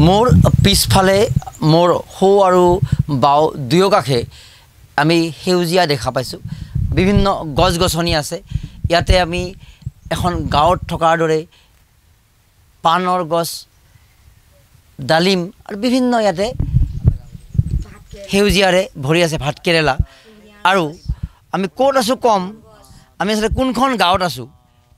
মোৰ পিছফালে মোৰ সৌ আৰু বাও দুয়ো কাষে আমি সেউজীয়া দেখা পাইছোঁ বিভিন্ন গছ গছনি আছে ইয়াতে আমি এখন গাঁৱত থকাৰ দৰে পানৰ গছ ডালিম আৰু বিভিন্ন ইয়াতে সেউজীয়াৰে ভৰি আছে ভাতকেৰেলা আৰু আমি ক'ত আছোঁ কম আমি আচলতে কোনখন গাঁৱত আছোঁ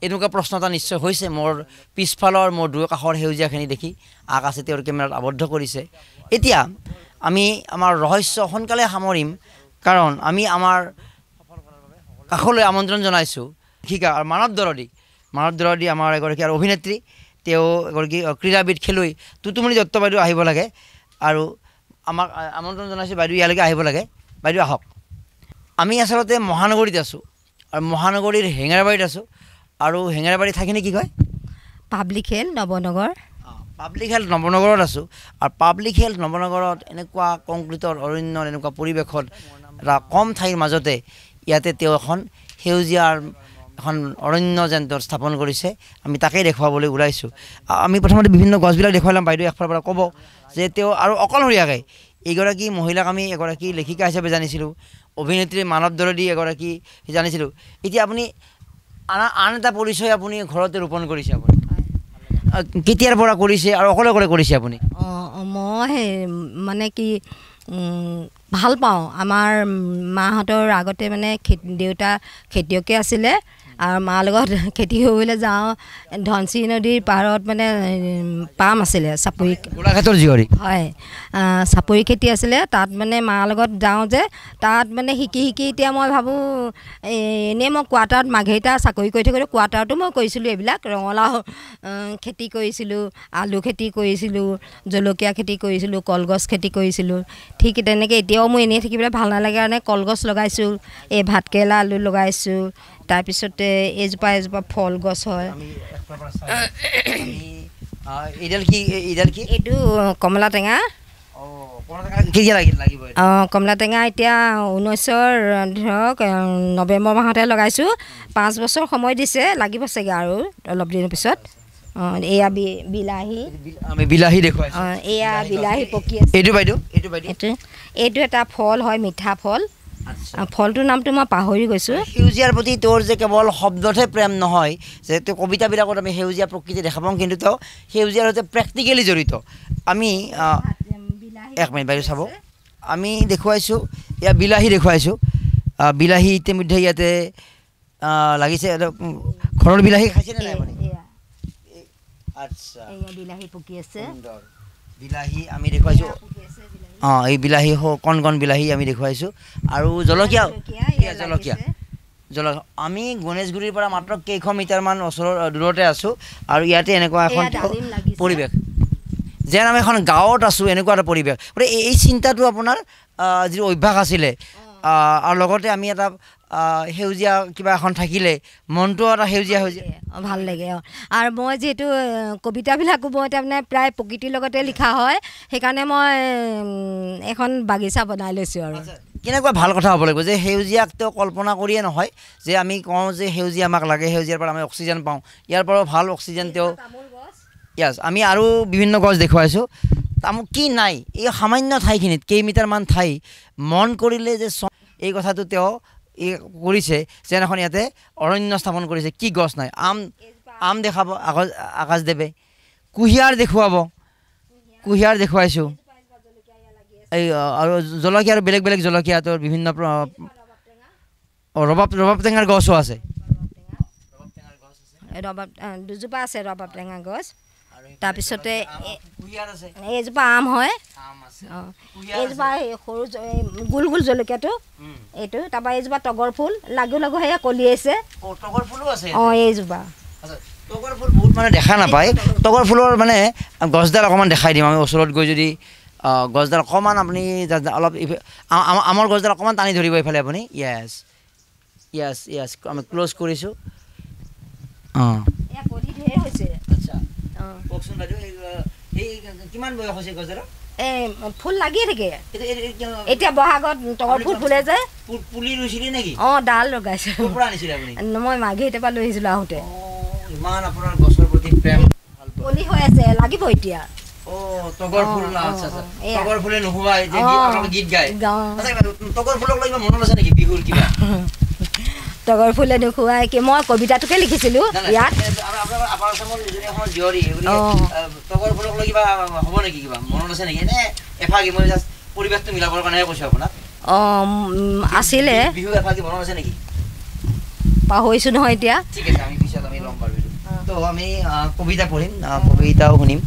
এনেকুৱা প্ৰশ্ন এটা নিশ্চয় হৈছে মোৰ পিছফালৰ মোৰ দুয়ো কাষৰ সেউজীয়াখিনি দেখি আকাশে তেওঁৰ কেমেৰাত আবদ্ধ কৰিছে এতিয়া আমি আমাৰ ৰহস্য সোনকালে সামৰিম কাৰণ আমি আমাৰ কাষলৈ আমন্ত্ৰণ জনাইছোঁ শিকা আৰু মানৱ দৰদী আমাৰ এগৰাকী আৰু অভিনেত্ৰী তেওঁ এগৰাকী ক্ৰীড়াবিদ খেলুৱৈ তুতুমণি দত্ত বাইদেউ আহিব লাগে আৰু আমাক আমন্ত্ৰণ জনাইছোঁ বাইদেউ ইয়ালৈকে আহিব লাগে বাইদেউ আহক আমি আচলতে মহানগৰীত আছোঁ আৰু মহানগৰীৰ হেঙেৰাবাৰীত আছোঁ আৰু হেঙেৰাবাৰী ঠাইখিনি কি কয় পাব্লিক হেল্থ নৱনগৰ নৱনগৰত আছোঁ আৰু পাব্লিক হেল্থ নৱনগৰত এনেকুৱা কংক্ৰিটৰ অৰণ্যৰ এনেকুৱা পৰিৱেশত এটা কম ঠাইৰ মাজতে ইয়াতে তেওঁ এখন সেউজীয়াৰ এখন অৰণ্য যেন স্থাপন কৰিছে আমি তাকেই দেখুৱাবলৈ ওলাইছোঁ আমি প্ৰথমতে বিভিন্ন গছবিলাক দেখুৱাই বাইদেউ একফালৰ পৰা ক'ব যে তেওঁ আৰু অকলশৰীয়াকৈ এইগৰাকী মহিলাক আমি এগৰাকী লেখিকা হিচাপে জানিছিলোঁ অভিনেত্ৰী মানৱ দৰদী এগৰাকী জানিছিলোঁ এতিয়া আপুনি আন এটা পৰিচয় আপুনি ঘৰতে ৰোপণ কৰিছে আপুনি কেতিয়াৰ পৰা কৰিছে আৰু অকলে কৰিছে আপুনি মই মানে কি ভাল পাওঁ আমাৰ মাহঁতৰ আগতে মানে দেউতা খেতিয়কে আছিলে আৰু মাৰ লগত খেতি কৰিবলৈ যাওঁ ধনশিৰি নদীৰ পাৰত মানে পাম আছিলে চাপৰি গোলাঘাটৰ জীয়ৰী হয় চাপৰি খেতি আছিলে তাত মানে মাৰ লগত যাওঁ যে তাত মানে শিকি এতিয়া মই ভাবোঁ এনেই মই কোৱাৰ্টাৰত মাঘেৰিটা চাকৰি কৰি থাকোঁতে কোৱাৰ্টাৰতো মই কৰিছিলোঁ এইবিলাক ৰঙালাও খেতি কৰিছিলোঁ আলু খেতি কৰিছিলোঁ জলকীয়া খেতি কৰিছিলোঁ কলগছ খেতি কৰিছিলোঁ ঠিক তেনেকৈ এতিয়াও মই এনেই থাকিবলৈ ভাল নালাগে কাৰণে কলগছ লগাইছোঁ এই ভাতকেৰেলা আলু লগাইছোঁ তাৰপিছতে এজোপা ফল গছ হয় এইটো কমলা টেঙা কমলা টেঙা এতিয়া 19ৰ ধৰক নৱেম্বৰ মাহতে লগাইছোঁ 5 বছৰ সময় দিছে লাগিব চাগে আৰু অলপ দিনৰ পিছত এয়া বিলাহী দেখুৱাইছোঁ এয়া বিলাহী পকি আছে এইটো এটা ফল হয় মিঠা ফল ফলটোৰ নামটো মই পাহৰি গৈছোঁ সেউজীয়াৰ প্ৰতি তোৰ যে কেৱল শব্দতহে প্ৰেম নহয় যে তেওঁ কবিতাবিলাকত আমি সেউজীয়া প্ৰকৃতি দেখা পাওঁ কিন্তু তেওঁ সেউজীয়াৰ সৈতে প্ৰেক্টিকেলি জড়িত আমি এক মিনিট বাইদেউ চাব আমি দেখুৱাইছোঁ এয়া বিলাহী দেখুৱাইছোঁ বিলাহী ইতিমধ্যে ইয়াতে লাগিছে ঘৰৰ বিলাহী খাইছেনে নাই আপুনি আচ্ছা বিলাহী পকি আছে বিলাহী আমি দেখুৱাইছোঁ এই বিলাহী কণ বিলাহী আমি দেখুৱাইছোঁ আৰু জলকীয়া আমি গণেশগুৰিৰ পৰা মাত্ৰ কেইশ মিটাৰমান ওচৰৰ দূৰতে আছোঁ আৰু ইয়াতে এনেকুৱা এখন পৰিৱেশ যেন আমি এখন গাঁৱত আছোঁ এনেকুৱা এটা পৰিৱেশ গতিকে এই চিন্তাটো আপোনাৰ যিটো অভ্যাস আছিলে আৰু লগতে আমি এটা সেউজীয়া কিবা এখন থাকিলে মনটো এটা সেউজীয়া ভাল লাগে আৰু মই যিহেতু কবিতাবিলাকো মই তাৰমানে প্ৰায় প্ৰকৃতিৰ লগতে লিখা হয় সেইকাৰণে মই এখন বাগিচা বনাই লৈছোঁ আৰু কেনেকুৱা ভাল কথা হ'ব লাগিব যে সেউজীয়াক তেওঁ কল্পনা কৰিয়ে নহয় যে আমি কওঁ যে সেউজীয়া আমাক লাগে সেউজীয়াৰ পৰা আমি অক্সিজেন পাওঁ ইয়াৰ পৰাও ভাল অক্সিজেন তেওঁ আমি আৰু বিভিন্ন গছ দেখুৱাইছোঁ তামোল কি নাই এই সামান্য ঠাইখিনিত কেইমিটাৰমান ঠাই মন কৰিলে যে এই কথাটো তেওঁ কৰিছে যেন এখন ইয়াতে অৰণ্য স্থাপন কৰিছে কি গছ নাই আম দেখাব আকাশদেৱে কুঁহিয়াৰ দেখুৱাইছোঁ এই আৰু জলকীয়া আৰু বেলেগ জলকীয়া তোৰ বিভিন্ন ৰবাব টেঙাৰ গছো আছে দুজোপা আছে ৰবাব টেঙা গছ তাৰপিছতে এইজোপা আম হয় এইজোপা সৰু গোল জলকীয়াটো এইটো তাৰপৰা এইজোপা তগৰ ফুল লাগু সেয়া কলিয়াইছে এইজোপা তগৰ ফুল বহুত মানে দেখা নাপায় তগৰ ফুলৰ মানে গছডাল অকণমান দেখাই দিম আমি ওচৰত গৈ যদি গছডাল অকণমান আপুনি অলপ আমৰ গছডাল অকণমান টানি ধৰিব এইফালে আপুনি য়েছ আমি ক্ল'জ কৰিছোঁ কওকচোন বাইদেউ কিমান বয়স হৈছে গছডালৰ ফুল লাগিয়ে থাকে এতিয়া বহাগত তগৰ ফুল ফুলে যে পুলি ৰুইছিলে নেকি ডাল লগাইছে মই মাঘেৰিটাৰ পৰা লৈ আহিছিলোঁ আহোঁতে ইমান আপোনাৰ গছৰ প্ৰতি প্ৰেম কলি হৈ আছে লাগিব এতিয়া ও তগৰ ফুল না আচ্ছা আচ্ছা তগৰ ফুলে নুহুৱাই যে আপোনালোকে গীত গায় তগৰ ফুলক লৈ কিবা মনত আছে নেকি বিহুৰ কিবা তগৰ ফুলে নুহুৱাই কি মই কবিতাটোকে লিখিছিলোঁ ইয়াত আপোনাৰ আসামৰ নিজনী এখন জীয়ৰী তগৰ ফুলক লৈ কিবা হ'ব নেকি কিবা মনত আছে নেকি নে এফাকি মই জাষ্ট পৰিৱেশটো মিলাবৰ কাৰণেহে কৈছোঁ আপোনাক আছিলে বিহু এফাকি মনত আছে নেকি পাহৰিছোঁ নহয় এতিয়া ঠিক আছে আমি পিছত আমি ল'ম বাৰু তো আমি কবিতা পঢ়িম কবিতাও শুনিম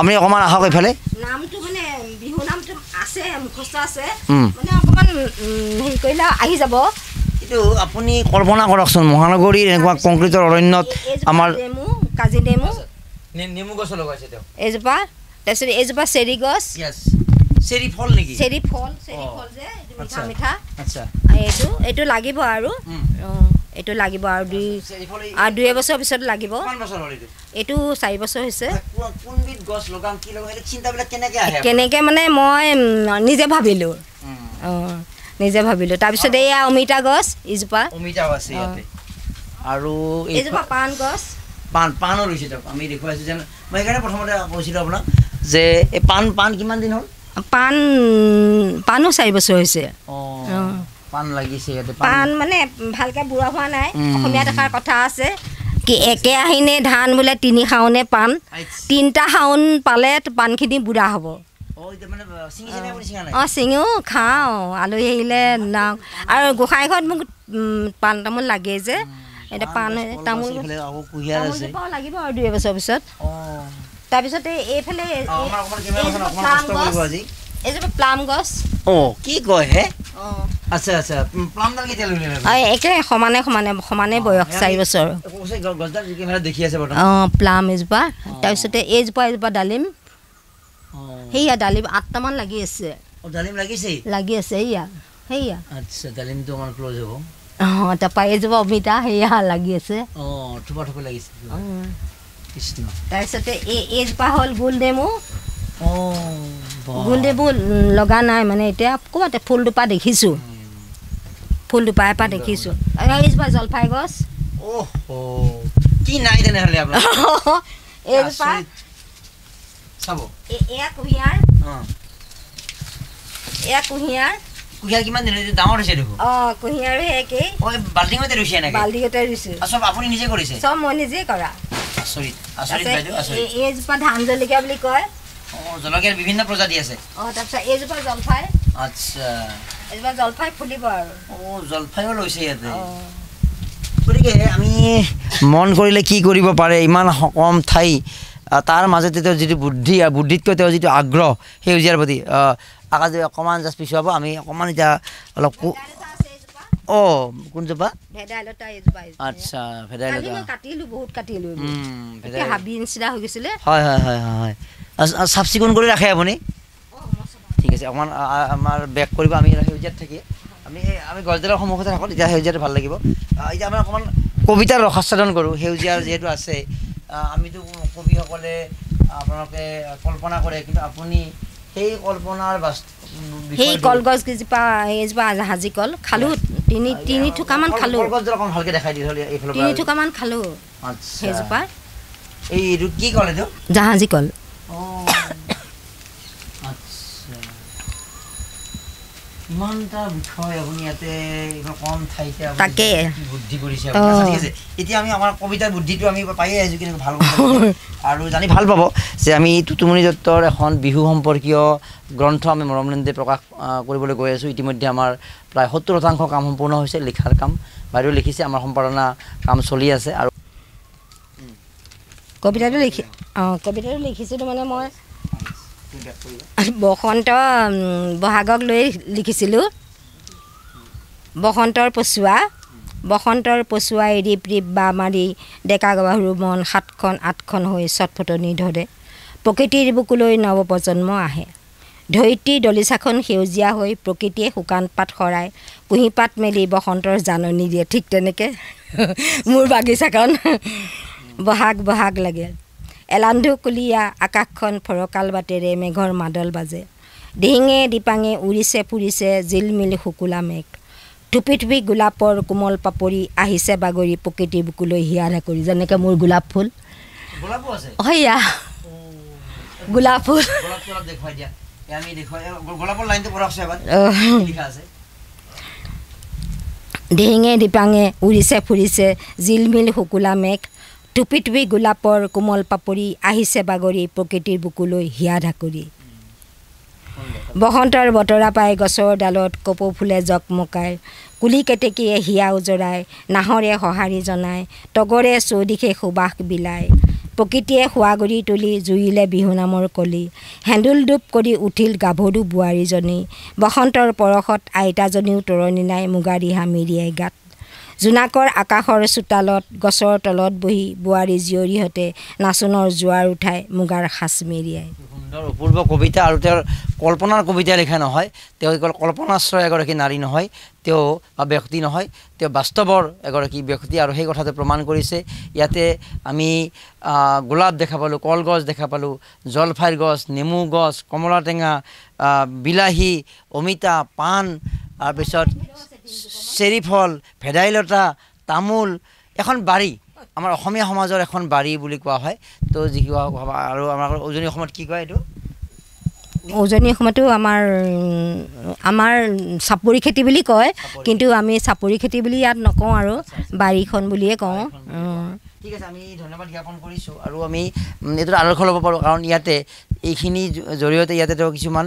আমি অকণমান আহক এইফালে নামটো মানে বিহু নামটো আছে মুখস্থ আছে মানে অকণমান হেৰি কৰিলে আহি যাব কিন্তু আপুনি কল্পনা কৰকচোন মহানগৰীৰ এনেকুৱা কংক্ৰিটৰ অৰণ্যত আমাৰ কাজি নেমু নেমু গছ লগাইছে তেওঁ এজোপা তাৰপিছত এজোপা চেৰি গছ চেৰি ফল নেকি চেৰি ফল যে মিঠা মিঠা আচ্ছা এইটো লাগিব আৰু এইটো লাগিব আৰু দুই এবছৰ পিছত লাগিব এইটো 4 বছৰ হৈছে কেনেকৈ মানে মই নিজে ভাবিলোঁ তাৰপিছত এয়া অমিতা গছ ইজোপা আৰু এইজোপা পাণ গছ পাণো ৰুইছে তেওঁক আমি দেখুৱাইছোঁ যেন মই সেইকাৰণে প্ৰথমতে কৈছিলোঁ আপোনাক যে এই পাণ কিমান দিন হ'ল পাণো 4 বছৰ হৈছে পাণ লাগিছে পাণ মানে ভালকৈ বুঢ়া হোৱা নাই অসমীয়াত এষাৰ কথা আছে কি একে আহিনে ধান বোলে 3 শাওনে পাণ 3টা শাওন পালে পাণখিনি বুঢ়া হ'ব চিঙিও খাওঁ আলহী আহিলে নাওঁ আৰু গোসাঁই ঘৰত মোক পাণ তামোল লাগে যে এতিয়া পাণ তামোল লাগিব আৰু 2 বছৰ পিছত তাৰপিছতে এইফালে এইজোপা প্লাম গছ কি কয় হে আচ্ছা আচ্ছা প্লামডাল কেতিয়া একে সমানে বয়স 4 বছৰ দেখি আছে প্লাম এজোপা তাৰপিছতে এইজোপা ডালিম সেয়া ডালিম 8টামান লাগি আছে লাগি আছে সেয়া আচ্ছা ডালিমটো আমাৰ ক্লজ হ'ব তাৰপৰা এইজোপা অমিতা সেয়া লাগি আছে তাৰপিছতে এইজোপা হ'ল গোল নেমু লগা নাই মানে এতিয়া ক'ৰবাত ফুল দুপা দেখিছোঁ এপাহ দেখিছোঁ এইজোপা জলফাই গছ কি নাই তেনেহ'লে এইজোপা এয়া কুঁহিয়াৰ কিমান দিন ডাঙৰ হৈছে দেখোন কুঁহিয়াৰো একেই বাল্টিঙতে ৰুইছে নেকি বাল্টিঙতে ৰুইছোঁ চব আপুনি নিজে কৰিছে চব মই নিজে কৰা এইজোপা ধান জলকীয়া বুলি কয় জলকীয়াৰ বিভিন্ন প্ৰজাতি আছে তাৰপিছত এইজোপা জলফাই আচ্ছা এইজোপা জলফাই ফুলিব আৰু জলফাইও লৈছে ইয়াতে গতিকে আমি মন কৰিলে কি কৰিব পাৰে ইমান কম ঠাই তাৰ মাজতে তেওঁৰ যিটো বুদ্ধি আৰু বুদ্ধিতকৈ তেওঁৰ যিটো আগ্ৰহ সেউজীয়াৰ প্ৰতি আকাশ যদি অকণমান জাষ্ট পিছুৱাব আমি অকণমান এতিয়া অলপ কোনজোপা আচ্ছা ভেদাইলতা হয় হয় হয় হয় চাফ চিকুণ কৰি ৰাখে আপুনি ঠিক আছে অকণমান আমাৰ বেক কৰিব আমি সেউজীয়াত থাকি আমি গছডালৰ সন্মুখতে থাকোঁ তেতিয়া সেউজীয়াটো ভাল লাগিব এতিয়া আমি অকণমান কবিতাৰ ৰসাস্বাদন কৰোঁ সেউজীয়াৰ যিহেতু আছে আমিতো কবিসকলে আপোনালোকে কল্পনা কৰে কিন্তু আপুনি সেই কল্পনাৰ সেই কলগছ কেইজোপা এইজোপা হাজি কল খালোঁ তিনি থোকামান খালোঁ অকণ ভালকৈ দেখাই দিলে 3 থোকামান খালোঁ সেইজোপা এইটো কি কল এইটো জাহাজী কল ইমানটা বিষয় আপুনি ইয়াতে কম ঠাইতে তাকে বুদ্ধি কৰিছে ঠিক আছে এতিয়া আমি আমাৰ কবিতাৰ বুদ্ধিটো আমি পায়ে আহিছোঁ কিন্তু ভাল আৰু জানি ভাল পাব যে আমি টুটুমণি দত্তৰ এখন বিহু সম্পৰ্কীয় গ্ৰন্থ আমি মৰমলেন্দে প্ৰকাশ কৰিবলৈ গৈ আছোঁ ইতিমধ্যে আমাৰ প্ৰায় 70% কাম সম্পূৰ্ণ হৈছে লিখাৰ কাম বাইদেউ লিখিছে আমাৰ সম্পাদনা কাম চলি আছে আৰু কবিতাটো লিখিছিলোঁ মানে মই বসন্ত বহাগক লৈ লিখিছিলোঁ বসন্তৰ পচুৱা ৰিপ ৰিপ বা মাৰি ডেকা গাভৰু মন 7খন 8খন হৈ চটফটনি ধৰে প্ৰকৃতিৰ বুকুলৈ নৱপ্ৰজন্ম আহে ধৰিত্ৰী দলিচাখন সেউজীয়া হৈ প্ৰকৃতিয়ে শুকান পাত সৰাই কুঁহিপাত মেলি বসন্তৰ জাননী দিয়ে ঠিক তেনেকৈ মোৰ বাগিচাখন বহাগ লাগে এলান্ধু কুলীয়া আকাশখন ফৰকাল বাটেৰে মেঘৰ মাদল বাজে ডিঙে দিপাঙে উৰিছে ফুৰিছে জিলমিল শুকুলা মেঘ টুপি টুপি গোলাপৰ কোমল পাপৰি আহিছে বাগৰি প্ৰকৃতিৰ বুকুলৈ হিয়াৰা কৰি যেনেকৈ মোৰ গোলাপ ফুল সেয়া গোলাপ ফুল গোলাপটো অলপ দেখুৱাই দিয়া আমি দেখুৱাই গোলাপৰ লাইনটো পঢ়কচোন এবাৰ লিখা আছে দিহিঙে দিপাঙে উৰিছে ফুৰিছে জিলমিল শুকুলা মেঘ টুপি টুপি গোলাপৰ কোমল পাপৰি আহিছে বাগৰি প্ৰকৃতিৰ বুকুলৈ হিয়া ঢাকৰি বসন্তৰ বতৰা পাই গছৰ ডালত কপৌ ফুলে জকমকাই কুলি কেতেকীয়ে হিয়া উজৰাই নাহৰে সঁহাৰি জনাই তগৰে চৌদিশে সুবাস বিলাই প্ৰকৃতিয়ে শোৱাগুৰি তুলি জুইলে বিহু নামৰ কলি হেন্দুল ডুব কৰি উঠিল গাভৰু বোৱাৰীজনী বসন্তৰ পৰশত আইতাজনীও তৰণি নাই মুগা ৰিহা মেৰিয়াই গাত জোনাকৰ আকাশৰ চোতালত গছৰ তলত বহি বোৱাৰী জীয়ৰীহঁতে নাচোনৰ জোৱাৰ উঠাই মুগাৰ সাজ মেৰিয়াই সুন্দৰ অপূৰ্ব কবিতা আৰু তেওঁৰ কল্পনাৰ কবিতা লিখা নহয় তেওঁ কেৱল কল্পনাশ্ৰয় এগৰাকী নাৰী নহয় তেওঁ বা ব্যক্তি নহয় তেওঁ বাস্তৱৰ এগৰাকী ব্যক্তি আৰু সেই কথাটো প্ৰমাণ কৰিছে ইয়াতে আমি গোলাপ দেখা পালোঁ কলগছ দেখা পালোঁ জলফাইৰ গছ নেমু গছ কমলা টেঙা বিলাহী অমিতা পাণ তাৰপিছত চেৰি ফল ভেদাইলতা তামোল এখন বাৰী আমাৰ অসমীয়া সমাজৰ এখন বাৰী বুলি কোৱা হয় তো যি আৰু আমাৰ উজনি অসমত কি কয় এইটো উজনি অসমতো আমাৰ চাপৰি খেতি বুলি কয় কিন্তু আমি চাপৰি খেতি বুলি ইয়াত নকওঁ আৰু বাৰীখন বুলিয়ে কওঁ ঠিক আছে আমি ধন্যবাদ জ্ঞাপন কৰিছোঁ আৰু আমি এইটো আদৰ্শ ল'ব পাৰোঁ কাৰণ ইয়াতে এইখিনি জৰিয়তে ইয়াতে তেওঁ কিছুমান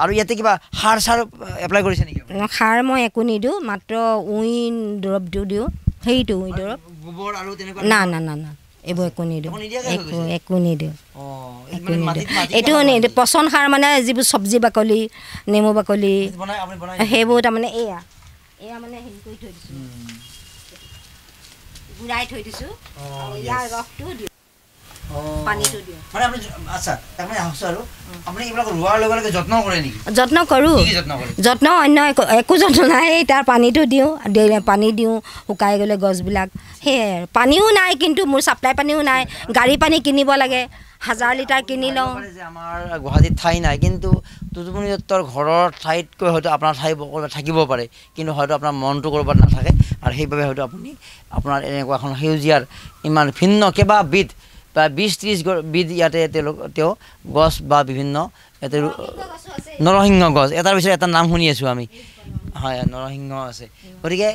আৰু ইয়াতে কিবা সাৰ চাৰ এপ্লাই কৰিছে নেকি সাৰ মই একো নিদিওঁ মাত্ৰ উইন দৰৱটো দিওঁ সেইটো উইন দৰৱ গোবৰ আৰু তেনেকুৱা না না না না এইবোৰ একো নিদিওঁ একো নিদিওঁ এইটো পচন সাৰ মানে যিবোৰ চব্জি বাকলি নেমু বাকলি সেইবোৰ তাৰমানে এয়া মানে হেৰি কৰি থৈ দিছোঁ গুড়াই থৈ দিছোঁ ইয়াৰ ৰসটো দিওঁ পানীটো দিওঁ মানে আপুনি আচ্ছা তাৰমানে আহকচোন আৰু আপুনি এইবিলাক ৰোৱাৰ লগে লগে যত্ন কৰে নেকি যত্ন কৰোঁ যত্ন অন্য একো যত্ন নাই তাৰ পানীটো দিওঁ পানী দিওঁ শুকাই গ'লে গছবিলাক সেয়াই পানীও নাই কিন্তু মোৰ ছাপ্লাই পানীও নাই গাড়ী পানী কিনিব লাগে 1000 লিটাৰ কিনি লওঁ যে আমাৰ গুৱাহাটীত ঠাই নাই কিন্তু তুতুমণি দত্তৰ ঘৰৰ ঠাইতকৈ হয়তো আপোনাৰ ঠাই থাকিব পাৰে কিন্তু হয়তো আপোনাৰ মনটো ক'ৰবাত নাথাকে আৰু সেইবাবে হয়তো আপুনি আপোনাৰ এনেকুৱা এখন সেউজীয়াৰ ইমান ভিন্ন কেইবাবিধ বা 20-30 বিধ ইয়াতে তেওঁ গছ বা বিভিন্ন ইয়াতে নৰসিংহ গছ এটাৰ পিছত এটা নাম শুনি আছোঁ আমি হয় নৰসিংহ আছে গতিকে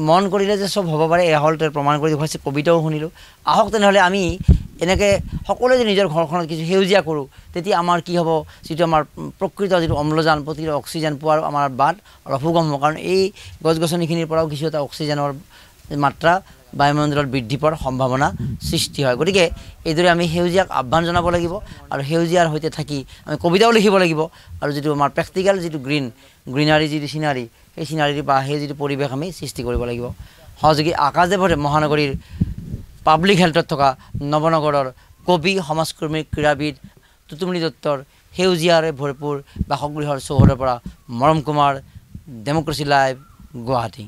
মন কৰিলে যে চব হ'ব পাৰে এয়া হ'ল তেওঁ প্ৰমাণ কৰি দেখুৱাইছে কবিতাও শুনিলোঁ আহক তেনেহ'লে আমি এনেকৈ সকলোৱে যদি নিজৰ ঘৰখনত কিছু সেউজীয়া কৰোঁ তেতিয়া আমাৰ কি হ'ব যিটো আমাৰ প্ৰকৃত যিটো অম্লজান প্ৰকৃত অক্সিজেন পোৱাৰ আমাৰ বাট অলপ সুগম হ'ব কাৰণ এই গছ গছনিখিনিৰ পৰাও কিছু এটা অক্সিজেনৰ মাত্ৰা বায়ুমণ্ডলত বৃদ্ধি পোৱাৰ সম্ভাৱনা সৃষ্টি হয় গতিকে এইদৰে আমি সেউজীয়াক আহ্বান জনাব লাগিব আৰু সেউজীয়াৰ সৈতে থাকি আমি কবিতাও লিখিব লাগিব আৰু যিটো আমাৰ প্ৰেক্টিকেল যিটো গ্ৰীনাৰী যিটো চিনাৰী সেই চিনাৰী বা সেই যিটো পৰিৱেশ আমি সৃষ্টি কৰিব লাগিব সহযোগী আকাশদেৱৰে মহানগৰীৰ পাব্লিক হেল্থত থকা নৱনগৰৰ কবি সমাজকৰ্মী ক্ৰীড়াবিদ তুতুমণি দত্তৰ সেউজীয়াৰে ভৰপূৰ বাসগৃহৰ চৌহদৰ পৰা মৰম কুমাৰ ডেমক্ৰেচি লাইভ গুৱাহাটী।